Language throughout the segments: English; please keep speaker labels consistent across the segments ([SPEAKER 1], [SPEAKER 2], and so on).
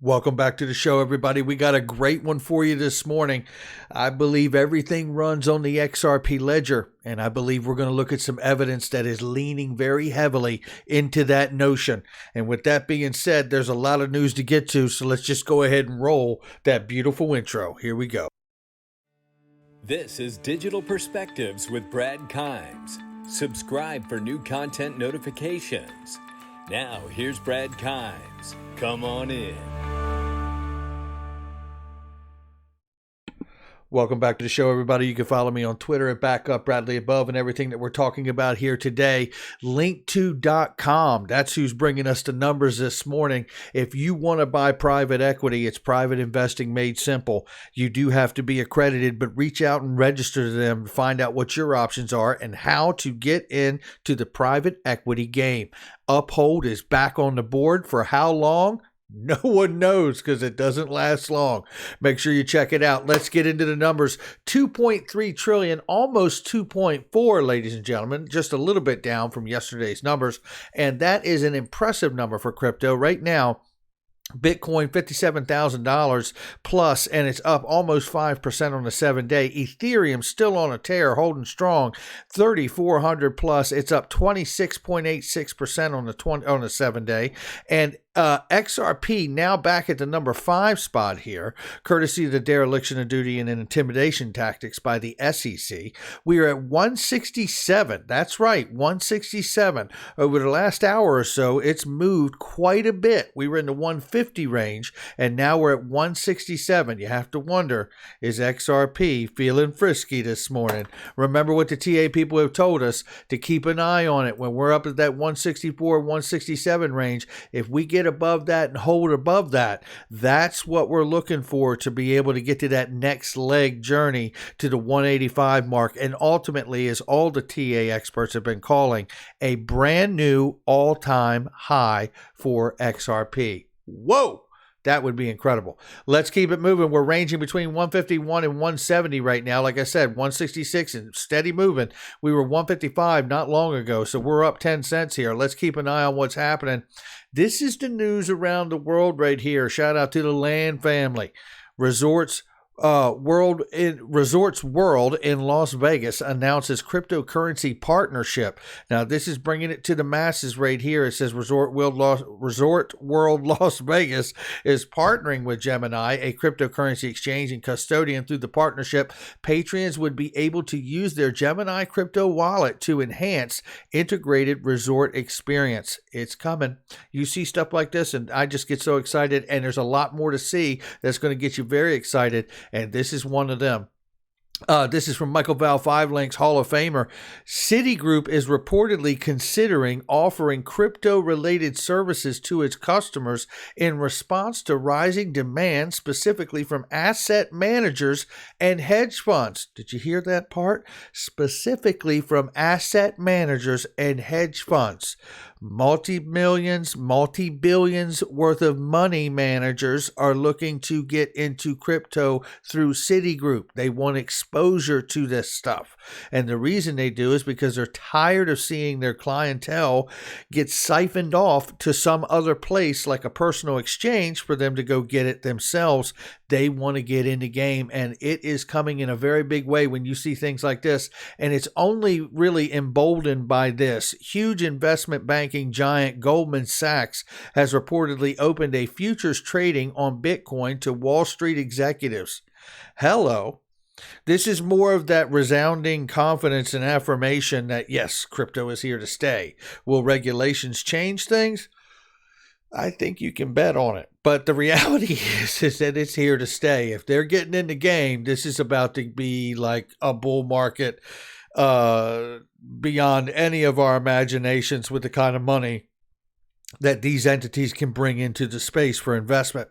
[SPEAKER 1] Welcome back to the show, everybody. We got a great one for you this morning. I believe everything runs on the XRP ledger, and I believe we're going to look at some evidence that is leaning very heavily into that notion. And with that being said, there's a lot of news to get to, so let's just go ahead and roll that beautiful intro. Here we go.
[SPEAKER 2] This is Digital Perspectives with Brad Kimes. Subscribe for new content notifications. Now, here's Brad Kimes. Come on in.
[SPEAKER 1] Welcome back to the show, everybody. You can follow me on Twitter at BackupBradleyAbove, and everything that we're talking about here today. Link2.com. That's who's bringing us the numbers this morning. If you want to buy private equity, it's private investing made simple. You do have to be accredited, but reach out and register to them to find out what your options are and how to get into the private equity game. Uphold is back on the board. For how long? No one knows, because it doesn't last long. Make sure you check it out. Let's get into the numbers. 2.3 trillion, almost 2.4, ladies and gentlemen, just a little bit down from yesterday's numbers. And that is an impressive number for crypto right now. Bitcoin, $57,000 plus, and it's up almost 5% on the 7-day. Ethereum still on a tear, holding strong, 3,400 plus. It's up 26.86% on the 7-day. And XRP now back at the number 5 spot here, courtesy of the dereliction of duty and intimidation tactics by the SEC. We are at 167. That's right, 167. Over the last hour or so, it's moved quite a bit. We were in the 150 range, and now we're at 167. You have to wonder, is XRP feeling frisky this morning? Remember what the TA people have told us, to keep an eye on it when we're up at that 164, 167 range. If we get above that and hold above that, that's what we're looking for to be able to get to that next leg journey to the 185 mark, and ultimately, as all the TA experts have been calling, a brand new all-time high for XRP. Whoa! That would be incredible. Let's keep it moving. We're ranging between 151 and 170 right now. Like I said, 166 and steady moving. We were 155 not long ago, so we're up 10 cents here. Let's keep an eye on what's happening. This is the news around the world right here. Shout out to the Land family. Resorts World in Las Vegas announces cryptocurrency partnership. Now, this is bringing it to the masses right here. It says Resort World Las Vegas is partnering with Gemini, a cryptocurrency exchange and custodian. Through the partnership, patrons would be able to use their Gemini crypto wallet to enhance integrated resort experience. It's coming. You see stuff like this, and I just get so excited, and there's a lot more to see that's going to get you very excited. And this is one of them. This is from Michael Val, 5 Links Hall of Famer. Citigroup is reportedly considering offering crypto-related services to its customers in response to rising demand, specifically from asset managers and hedge funds. Did you hear that part? Specifically from asset managers and hedge funds. Multi-millions, multi-billions worth of money managers are looking to get into crypto through Citigroup. They want exposure to this stuff. And the reason they do is because they're tired of seeing their clientele get siphoned off to some other place like a personal exchange for them to go get it themselves. They want to get in the game, and it is coming in a very big way when you see things like this. And it's only really emboldened by this. Huge investment banking giant Goldman Sachs has reportedly opened a futures trading on Bitcoin to Wall Street executives. Hello. This is more of that resounding confidence and affirmation that, yes, crypto is here to stay. Will regulations change things? I think you can bet on it. But the reality is that it's here to stay. If they're getting in the game, this is about to be like a bull market beyond any of our imaginations, with the kind of money that these entities can bring into the space for investment.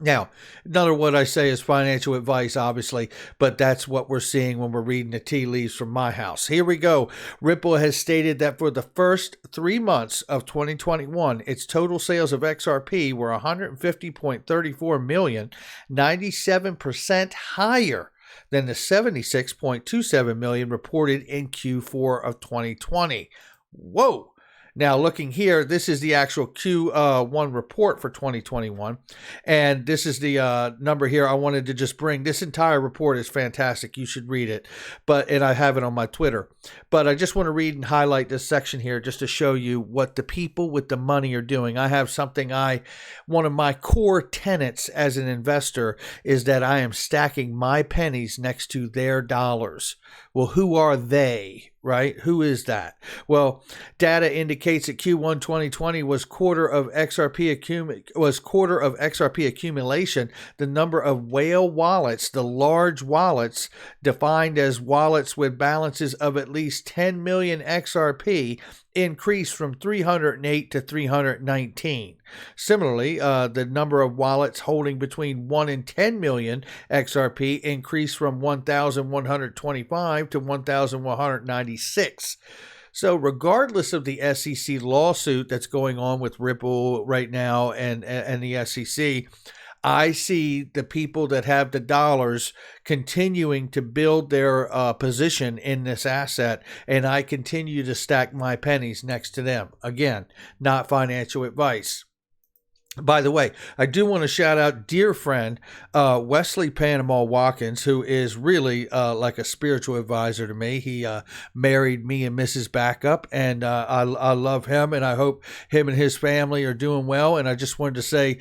[SPEAKER 1] Now, none of what I say is financial advice, obviously, but that's what we're seeing when we're reading the tea leaves from my house. Here we go. Ripple has stated that for the first 3 months of 2021, its total sales of XRP were 150.34 million, 97% higher than the 76.27 million reported in Q4 of 2020. Whoa. Now, looking here, this is the actual Q1 report for 2021. And this is the number here. I wanted to just bring this entire report is fantastic. You should read it. And I have it on my Twitter. But I just want to read and highlight this section here just to show you what the people with the money are doing. I have one of my core tenets as an investor is that I am stacking my pennies next to their dollars. Well, who are they? Right? Who is that? Well, data indicates that Q1 2020 was quarter of XRP accumulation. The number of whale wallets, the large wallets defined as wallets with balances of at least 10 million XRP, increased from 308 to 319. Similarly, the number of wallets holding between 1 and 10 million XRP increased from 1,125 to 1,196. So regardless of the SEC lawsuit that's going on with Ripple right now and the SEC, I see the people that have the dollars continuing to build their position in this asset, and I continue to stack my pennies next to them. Again, not financial advice. By the way, I do want to shout out dear friend Wesley Panama Watkins, who is really like a spiritual advisor to me. He married me and Mrs. Backup, and I love him, and I hope him and his family are doing well. And I just wanted to say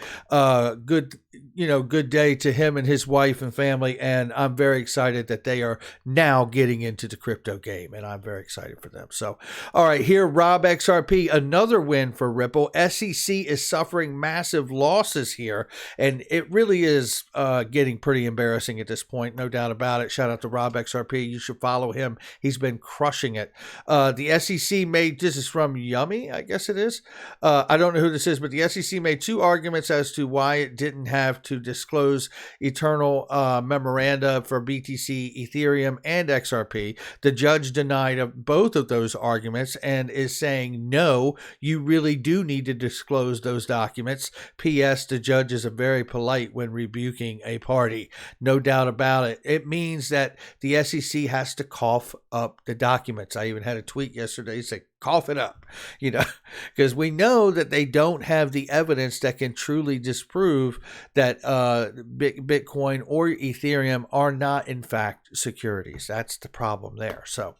[SPEAKER 1] good day to him and his wife and family. And I'm very excited that they are now getting into the crypto game, and I'm very excited for them. So, all right, here, Rob XRP, another win for Ripple. SEC is suffering massive losses here, and it really is getting pretty embarrassing at this point, no doubt about it. Shout out to Rob XRP. You should follow him. He's been crushing it. The SEC made, this is from Yummy, I guess it is. I don't know who this is, but the SEC made two arguments as to why it didn't have to disclose eternal memoranda for BTC, Ethereum, and XRP. The judge denied both of those arguments and is saying, no, you really do need to disclose those documents. P.S. The judge is very polite when rebuking a party. No doubt about it. It means that the SEC has to cough up the documents. I even had a tweet yesterday saying, cough it up, because we know that they don't have the evidence that can truly disprove that Bitcoin or Ethereum are not, in fact, securities. That's the problem there. So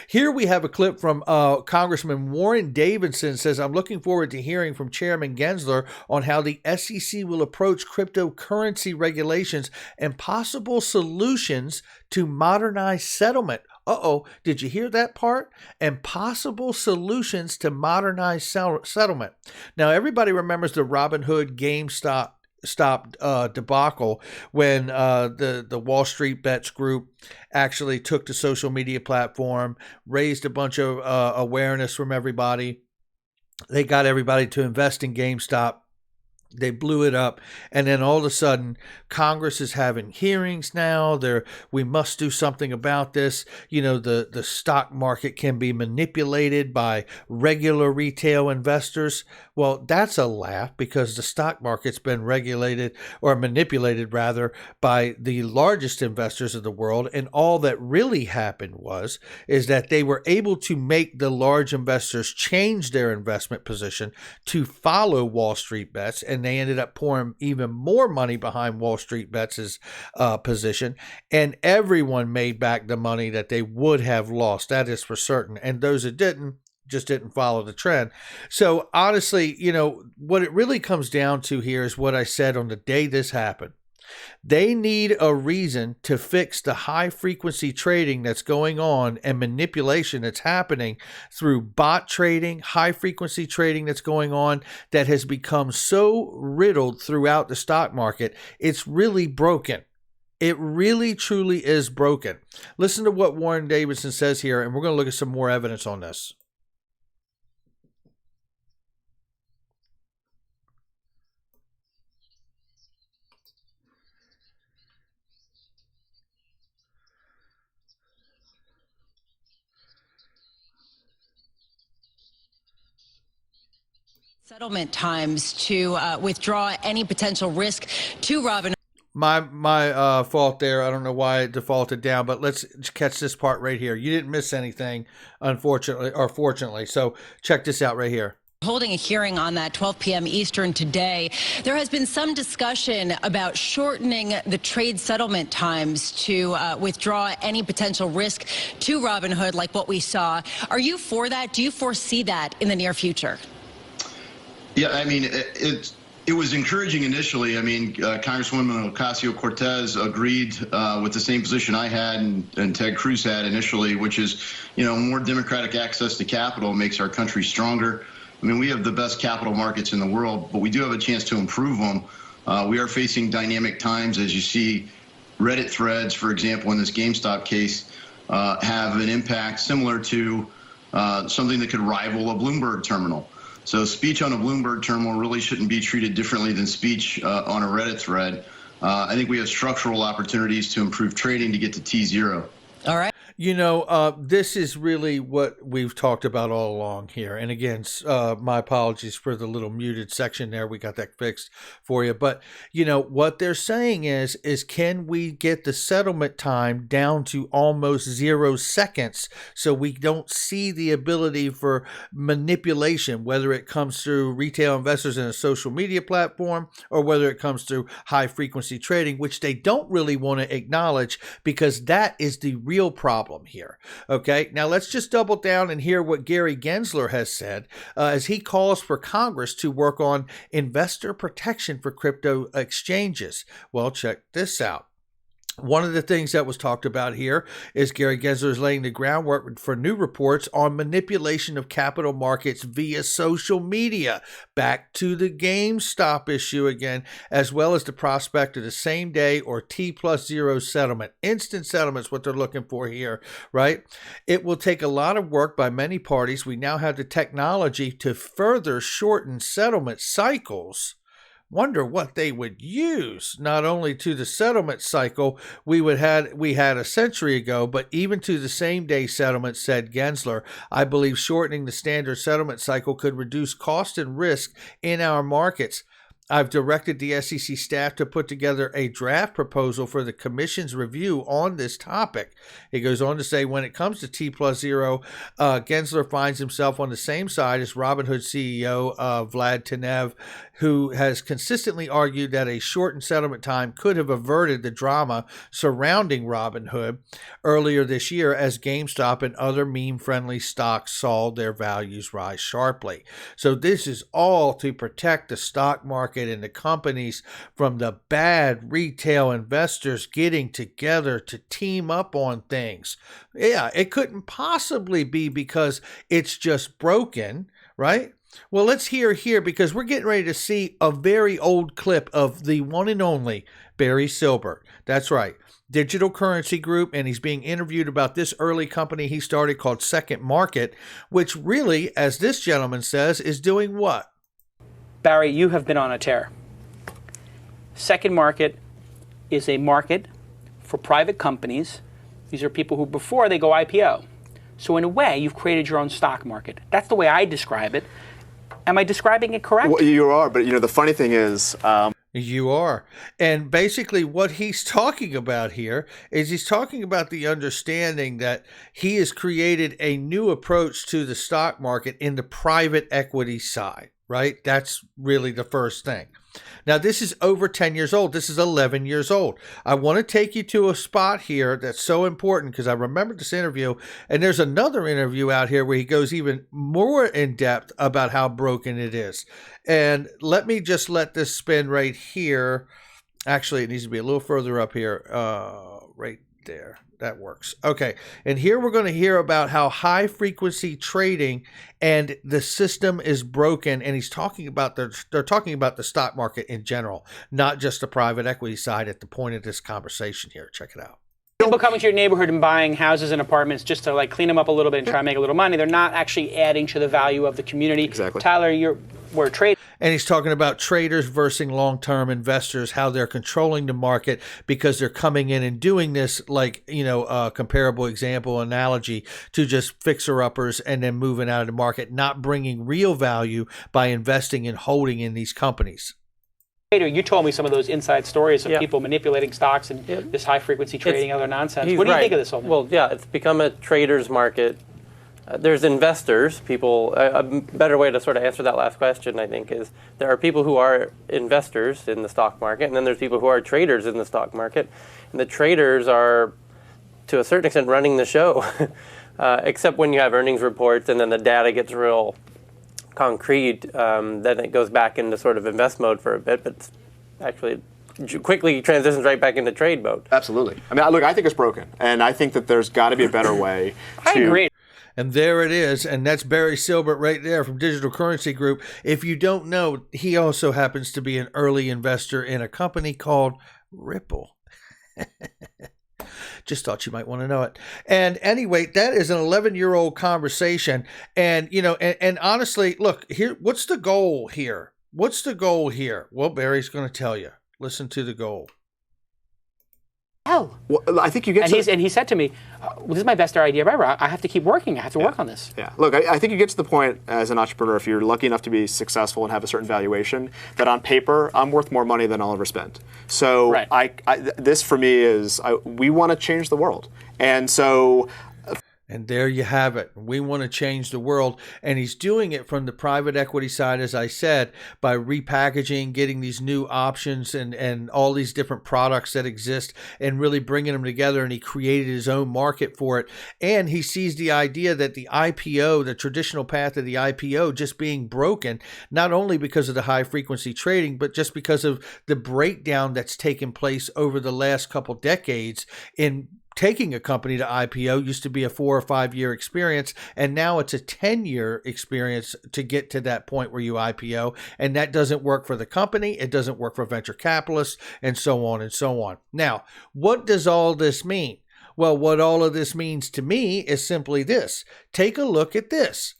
[SPEAKER 1] here we have a clip from Congressman Warren Davidson says, I'm looking forward to hearing from Chairman Gensler on how the SEC will approach cryptocurrency regulations and possible solutions to modernize settlement. Did you hear that part? And possible solutions to modernize settlement. Now, everybody remembers the Robinhood GameStop debacle when the Wall Street Bets group actually took the social media platform, raised a bunch of awareness from everybody. They got everybody to invest in GameStop. They blew it up, and then all of a sudden, Congress is having hearings now. We must do something about this. The stock market can be manipulated by regular retail investors. Well, that's a laugh, because the stock market's been regulated or manipulated rather by the largest investors of the world, and all that really happened is that they were able to make the large investors change their investment position to follow Wall Street Bets, and they ended up pouring even more money behind Wall Street Bets' position, and everyone made back the money that they would have lost. That is for certain. And those that didn't just didn't follow the trend. So honestly, what it really comes down to here is what I said on the day this happened. They need a reason to fix the high frequency trading that's going on and manipulation that's happening through bot trading, high frequency trading that's going on that has become so riddled throughout the stock market. It's really broken. It really, truly is broken. Listen to what Warren Davidson says here, and we're going to look at some more evidence on this.
[SPEAKER 3] Settlement times to withdraw any potential risk to Robinhood.
[SPEAKER 1] My fault there. I don't know why it defaulted down, but let's catch this part right here. You didn't miss anything, unfortunately or fortunately. So check this out right here.
[SPEAKER 3] Holding a hearing on that 12 p.m. Eastern today. There has been some discussion about shortening the trade settlement times to withdraw any potential risk to Robinhood like what we saw. Are you for that? Do you foresee that in the near future?
[SPEAKER 4] Yeah, I mean, it was encouraging initially. I mean, Congresswoman Ocasio-Cortez agreed with the same position I had and Ted Cruz had initially, which is, more democratic access to capital makes our country stronger. I mean, we have the best capital markets in the world, but we do have a chance to improve them. We are facing dynamic times, as you see. Reddit threads, for example, in this GameStop case, have an impact similar to something that could rival a Bloomberg terminal. So speech on a Bloomberg terminal really shouldn't be treated differently than speech on a Reddit thread. I think we have structural opportunities to improve trading to get to T0.
[SPEAKER 3] All right.
[SPEAKER 1] This is really what we've talked about all along here. And again, my apologies for the little muted section there. We got that fixed for you. But, what they're saying is can we get the settlement time down to almost 0 seconds so we don't see the ability for manipulation, whether it comes through retail investors in a social media platform or whether it comes through high frequency trading, which they don't really want to acknowledge because that is the real problem here. Okay, now let's just double down and hear what Gary Gensler has said as he calls for Congress to work on investor protection for crypto exchanges. Well, check this out. One of the things that was talked about here is Gary Gensler is laying the groundwork for new reports on manipulation of capital markets via social media. Back to the GameStop issue again, as well as the prospect of the same day or T+0 settlement. Instant settlement is what they're looking for here, right? It will take a lot of work by many parties. We now have the technology to further shorten settlement cycles. Wonder what they would use, not only to the settlement cycle we had a century ago, but even to the same day settlement, said Gensler. I believe shortening the standard settlement cycle could reduce cost and risk in our markets. I've directed the SEC staff to put together a draft proposal for the commission's review on this topic. He goes on to say, when it comes to T+0, Gensler finds himself on the same side as Robinhood CEO Vlad Tenev, who has consistently argued that a shortened settlement time could have averted the drama surrounding Robinhood earlier this year as GameStop and other meme-friendly stocks saw their values rise sharply. So this is all to protect the stock market and the companies from the bad retail investors getting together to team up on things. Yeah, it couldn't possibly be because it's just broken, right? Well, let's hear here because we're getting ready to see a very old clip of the one and only Barry Silbert. That's right. Digital Currency Group, and he's being interviewed about this early company he started called Second Market, which really, as this gentleman says, is doing what?
[SPEAKER 5] Barry, you have been on a tear. Second Market is a market for private companies. These are people who, before they go IPO. So in a way, you've created your own stock market. That's the way I describe it. Am I describing it correct?
[SPEAKER 6] Well, you are, but the funny thing is...
[SPEAKER 1] You are. And basically what he's talking about here is he's talking about the understanding that he has created a new approach to the stock market in the private equity side, right? That's really the first thing. Now, this is over 10 years old. This is 11 years old. I want to take you to a spot here that's so important because I remember this interview, and there's another interview out here where he goes even more in depth about how broken it is. And let me just let this spin right here. Actually, it needs to be a little further up here. Right there. That works. Okay. And here we're going to hear about how high frequency trading and the system is broken. And he's talking about they're talking about the stock market in general, not just the private equity side at the point of this conversation here. Check it out.
[SPEAKER 5] People coming to your neighborhood and buying houses and apartments just to clean them up a little bit and try to make a little money. They're not actually adding to the value of the community.
[SPEAKER 6] Exactly.
[SPEAKER 5] Tyler, we're trading.
[SPEAKER 1] And he's talking about traders versus long-term investors, how they're controlling the market because they're coming in and doing this a comparable example analogy to just fixer-uppers and then moving out of the market, not bringing real value by investing and holding in these companies.
[SPEAKER 5] Later, you told me some of those inside stories of
[SPEAKER 7] Yep.
[SPEAKER 5] people manipulating stocks and
[SPEAKER 7] Yep.
[SPEAKER 5] this high-frequency trading and other nonsense.
[SPEAKER 7] He's
[SPEAKER 5] What do you
[SPEAKER 7] right.
[SPEAKER 5] think of this whole thing?
[SPEAKER 7] Well, yeah, it's become a trader's market. There's investors, people. A better way to sort of answer that last question, I think, is there are people who are investors in the stock market, and then there's people who are traders in the stock market. And the traders are, to a certain extent, running the show, except when you have earnings reports and then the data gets real concrete, then it goes back into sort of invest mode for a bit, but it's actually quickly transitions right back into trade mode.
[SPEAKER 6] Absolutely. I mean, look, I think it's broken, and I think that there's got to be a better way to...
[SPEAKER 5] I agree.
[SPEAKER 1] And there it is. And that's Barry Silbert right there from Digital Currency Group. If you don't know, he also happens to be an early investor in a company called Ripple. Just thought you might want to know it. And anyway, that is an 11-year-old conversation. And, you know, and honestly, look, here, what's the goal here? What's the goal here? Well, Barry's going to tell you. Listen to the goal.
[SPEAKER 5] Hell.
[SPEAKER 6] Well, I think you get
[SPEAKER 5] And he said to me, this is my best idea ever. I have to keep working. I have to work on this.
[SPEAKER 6] Yeah. Look, I think you get to the point as an entrepreneur, if you're lucky enough to be successful and have a certain valuation, that on paper, I'm worth more money than I'll ever spend. So
[SPEAKER 5] Right.
[SPEAKER 6] this for me is, we want to change the world. And so...
[SPEAKER 1] And there you have it. We want to change the world. And he's doing it from the private equity side, as I said, by repackaging, getting these new options and all these different products that exist and really bringing them together. And he created his own market for it. And he sees the idea that the IPO, the traditional path of the IPO, just being broken, not only because of the high frequency trading, but just because of the breakdown that's taken place over the last couple decades in taking a company to IPO. Used to be a 4 or 5 year experience, and now it's a 10-year experience to get to that point where you IPO. And that doesn't work for the company. It doesn't work for venture capitalists, and so on and so on. Now, what does all this mean? Well, what all of this means to me is simply this. Take a look at this.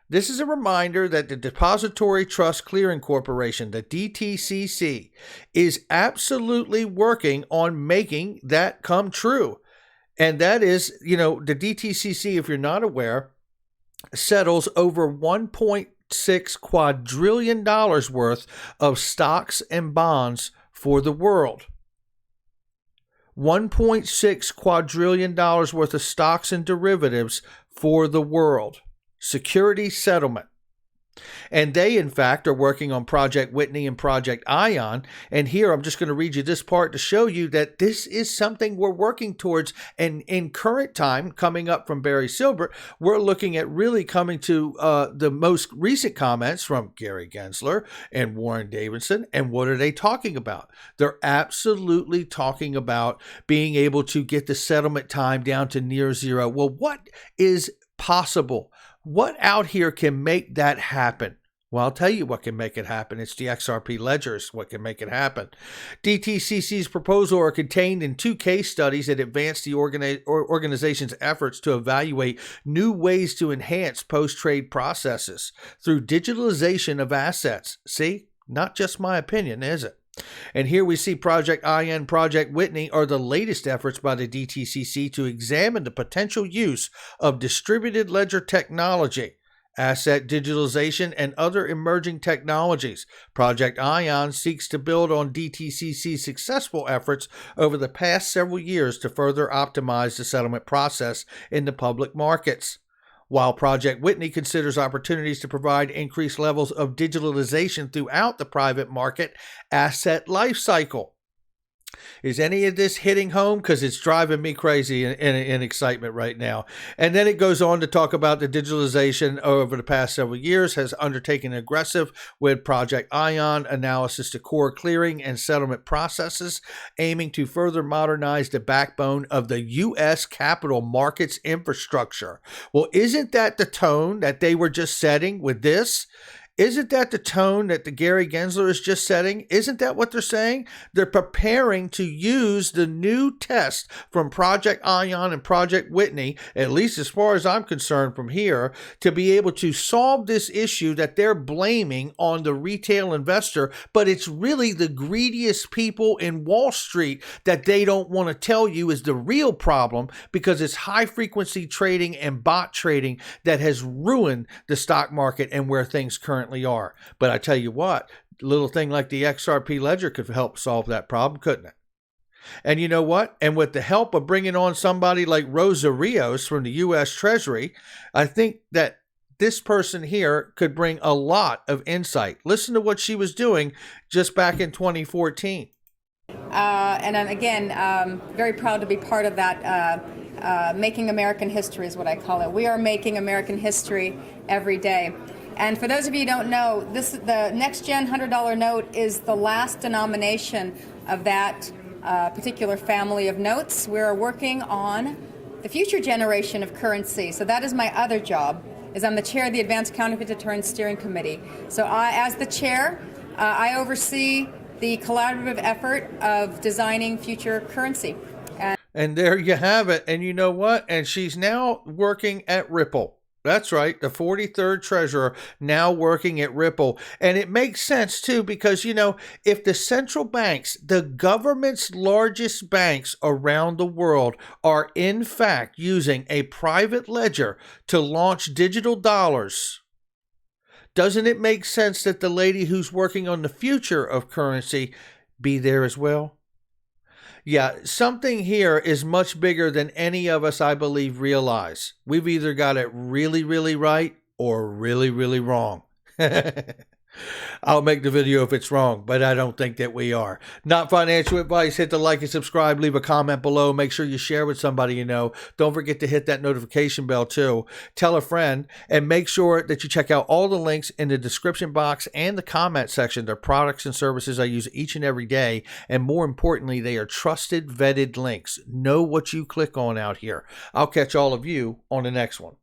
[SPEAKER 1] This is a reminder that the Depository Trust Clearing Corporation, the DTCC, is absolutely working on making that come true. And that is, you know, the DTCC, if you're not aware, settles over $1.6 quadrillion worth of stocks and bonds for the world. $1.6 quadrillion worth of stocks and derivatives for the world. Security settlement. And they, in fact, are working on Project Whitney and Project Ion. And here, I'm just going to read you this part to show you that this is something we're working towards. And in current time, coming up from Barry Silbert, we're looking at really coming to the most recent comments from Gary Gensler and Warren Davidson. And what are they talking about? They're absolutely talking about being able to get the settlement time down to near zero. Well, what is possible? What out here can make that happen? Well, I'll tell you what can make it happen. It's the XRP ledgers, what can make it happen. DTCC's proposal are contained in 2 case studies that advance the organization's efforts to evaluate new ways to enhance post-trade processes through digitalization of assets. See, not just my opinion, is it? And here we see Project Ion, Project Whitney are the latest efforts by the DTCC to examine the potential use of distributed ledger technology, asset digitalization, and other emerging technologies. Project Ion seeks to build on DTCC's successful efforts over the past several years to further optimize the settlement process in the public markets, while Project Whitney considers opportunities to provide increased levels of digitalization throughout the private market asset lifecycle. Is any of this hitting home? Because it's driving me crazy in excitement right now. And then it goes on to talk about the digitalization over the past several years has undertaken aggressive with Project Ion analysis to core clearing and settlement processes, aiming to further modernize the backbone of the U.S. capital markets infrastructure. Well, isn't that the tone that they were just setting with this? Isn't that the tone that the Gary Gensler is just setting? Isn't that what they're saying? They're preparing to use the new test from Project Ion and Project Whitney, at least as far as I'm concerned from here, to be able to solve this issue that they're blaming on the retail investor, but it's really the greediest people in Wall Street that they don't want to tell you is the real problem, because it's high frequency trading and bot trading that has ruined the stock market and where things currently are. But I tell you what, little thing like the XRP ledger could help solve that problem, couldn't it? And you know what? And with the help of bringing on somebody like Rosa Rios from the U.S. Treasury, I think that this person here could bring a lot of insight. Listen to what she was doing just back in 2014.
[SPEAKER 8] And I'm, again, very proud to be part of that. Making American history is what I call it. We are making American history every day. And for those of you who don't know, the next gen $100 note is the last denomination of that particular family of notes. We're working on the future generation of currency. So that is my other job, is I'm the chair of the Advanced Counterfeit Deterrence Steering Committee. So as the chair, I oversee the collaborative effort of designing future currency.
[SPEAKER 1] And there you have it. And you know what? And she's now working at Ripple. That's right. The 43rd treasurer now working at Ripple. And it makes sense, too, because, you know, if the central banks, the government's largest banks around the world, are in fact using a private ledger to launch digital dollars, doesn't it make sense that the lady who's working on the future of currency be there as well? Yeah, something here is much bigger than any of us, I believe, realize. We've either got it really, really right or really, really wrong. I'll make the video if it's wrong, but I don't think that we are. Not financial advice. Hit the like and subscribe. Leave a comment below. Make sure you share with somebody you know. Don't forget to hit that notification bell too. Tell a friend, and make sure that you check out all the links in the description box and the comment section. They're products and services I use each and every day, and more importantly, they are trusted, vetted links. Know what you click on out here. I'll catch all of you on the next one.